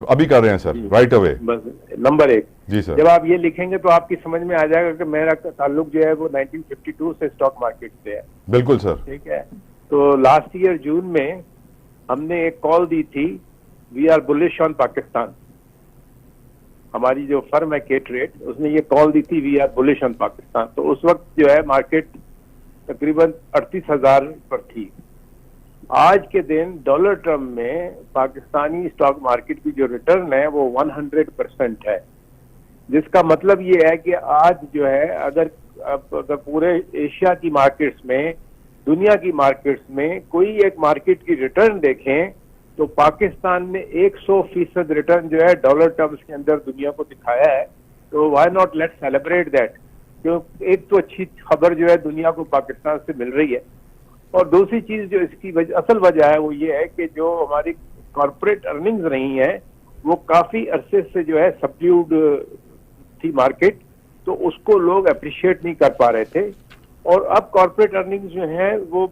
अभी कर रहे हैं सर, राइट अवे। बस नंबर 1 जी सर। जब आप ये लिखेंगे तो आपकी समझ में आ जाएगा कि मेरा ताल्लुक जो है वो 1952 से स्टॉक मार्केट से है। बिल्कुल सर। ठीक है, तो लास्ट ईयर जून में हमने एक कॉल दी थी, we are bullish on Pakistan. हमारी जो फर्म है के ट्रेड, उसने ये कॉल दी थी, we are bullish on Pakistan. तो उस वक्त जो है मार्केट तकरीबन 38,000 पर थी। आज के दिन डॉलर टर्म में पाकिस्तानी स्टॉक मार्केट की जो रिटर्न है वो 100% है, जिसका मतलब ये है कि आज जो है अगर पूरे एशिया की मार्केट्स में, दुनिया की मार्केट्स में कोई एक मार्केट की रिटर्न देखें तो पाकिस्तान ने 100% रिटर्न जो है डॉलर टर्म्स के अंदर दुनिया को दिखाया है। तो why not let's celebrate that. क्यों, एक तो अच्छी खबर जो है दुनिया को पाकिस्तान से मिल रही है, और दूसरी चीज जो इसकी असल वजह है वो ये है कि जो हमारी कॉर्पोरेट अर्निंग्स रही हैं वो काफी अरसे से जो है सबड्यूड थी मार्केट, तो उसको अप्रिशिएट अप्रिशिएट नहीं कर पा रहे थे। और अब कॉर्पोरेट अर्निंग्स जो है वो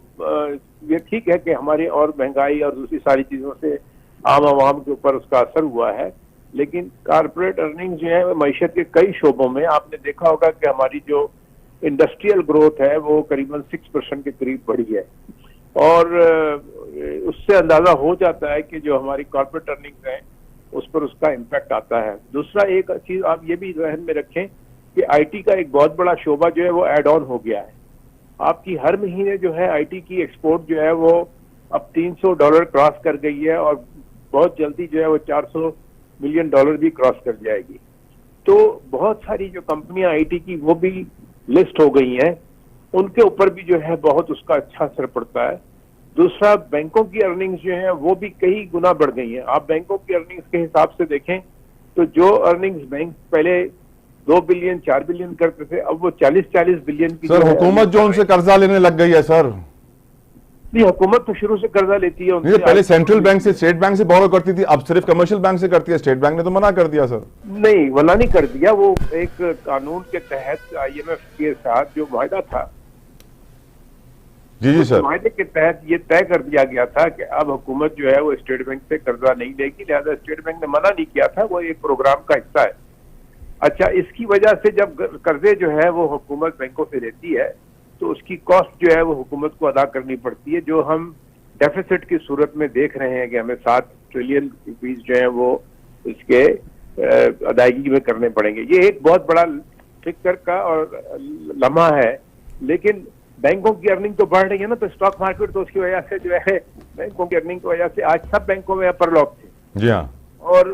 ये ठीक है कि हमारी और महंगाई और दूसरी सारी चीजों से आम आवाम के ऊपर उसका असर हुआ है, लेकिन कॉर्पोरेट अर्निंग्स जो है मईशत के कई शोबों में आपने देखा होगा कि हमारी जो इंडस्ट्रियल ग्रोथ है वो करीबन 6% के करीब बढ़ी है, और उससे अंदाजा हो जाता है कि जो हमारी कॉर्पोरेट अर्निंग्स हैं उस पर उसका इम्पैक्ट आता है। दूसरा एक चीज आप ये भी ध्यान में रखें कि आईटी का एक बहुत बड़ा शोबा जो है वो एड ऑन हो गया है। आपकी हर महीने जो है आईटी की एक्सपोर्ट जो है वो अब $300 क्रॉस कर गई है, और बहुत जल्दी जो है वो $400 मिलियन भी क्रॉस कर जाएगी। तो बहुत सारी जो कंपनियां आईटी की वो भी लिस्ट हो गई हैं, उनके ऊपर भी जो है बहुत उसका अच्छा असर पड़ता है। दूसरा, बैंकों की अर्निंग्स जो है वो भी कई गुना बढ़ गई हैं। आप बैंकों की अर्निंग्स के हिसाब से देखें तो जो अर्निंग्स बैंक पहले 2 बिलियन 4 बिलियन करते थे, अब वो 40-40 बिलियन की। सर हुकूमत जो उनसे कर्जा लेने लग गई है सर। नहीं, हुकूमत तो शुरू से कर्जा लेती है उनसे। पहले सेंट्रल बैंक से, स्टेट बैंक से बोरो करती थी, अब सिर्फ कमर्शियल बैंक से करती है। स्टेट बैंक ने तो मना कर दिया सर। नहीं, मना नहीं कर दिया, वो एक कानून के तहत आईएमएफ के साथ जो मुआहदा था, जी सर, मुआहदे के तहत ये तय कर दिया गया था कि अब हुकूमत जो है वो स्टेट बैंक से कर्जा नहीं लेगी, लिहाजा स्टेट बैंक ने मना नहीं किया था, वो एक प्रोग्राम का हिस्सा है। अच्छा, इसकी वजह से जब कर्जे जो है वो हुकूमत बैंकों से लेती है तो उसकी कॉस्ट जो है वो हुकूमत को अदा करनी पड़ती है, जो हम डेफिसिट की सूरत में देख रहे हैं कि हमें 7 ट्रिलियन रुपीज जो है वो इसके अदायगी में करने पड़ेंगे। ये एक बहुत बड़ा फिक्र का और लम्हा है, लेकिन बैंकों की अर्निंग तो बढ़ रही है ना, तो स्टॉक मार्केट तो उसकी वजह से जो है बैंकों की अर्निंग की वजह से आज सब बैंकों में अपर लॉक थे। जी हाँ। और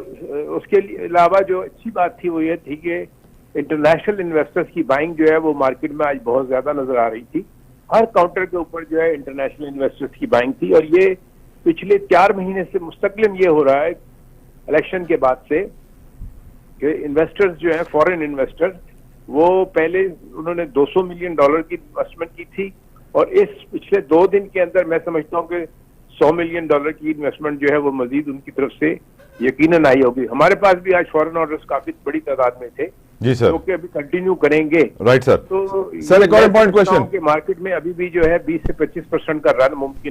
उसके अलावा जो अच्छी बात थी वो ये थी कि इंटरनेशनल इन्वेस्टर्स की बाइंग जो है वो मार्केट में आज बहुत ज्यादा नजर आ रही थी। हर काउंटर के ऊपर जो है इंटरनेशनल इन्वेस्टर्स की बाइंग थी, और ये पिछले 4 महीने से मुस्तकिलन ये हो रहा है इलेक्शन के बाद से कि इन्वेस्टर्स जो है, फॉरेन इन्वेस्टर्स, वो पहले उन्होंने $200 मिलियन की इन्वेस्टमेंट की थी, और इस पिछले 2 दिन के अंदर मैं समझता हूँ कि $100 मिलियन की इन्वेस्टमेंट जो है वो मजीद उनकी तरफ से यकीनन आई होगी। हमारे पास भी आज फॉरेन ऑर्डर्स काफी बड़ी तादाद में थे, जी सर, जो कि अभी कंटिन्यू करेंगे। Right sir. तो सर एक और इम्पोर्टेंट क्वेश्चन, मार्केट में अभी भी जो है 20 से 25% का रन मुमकिन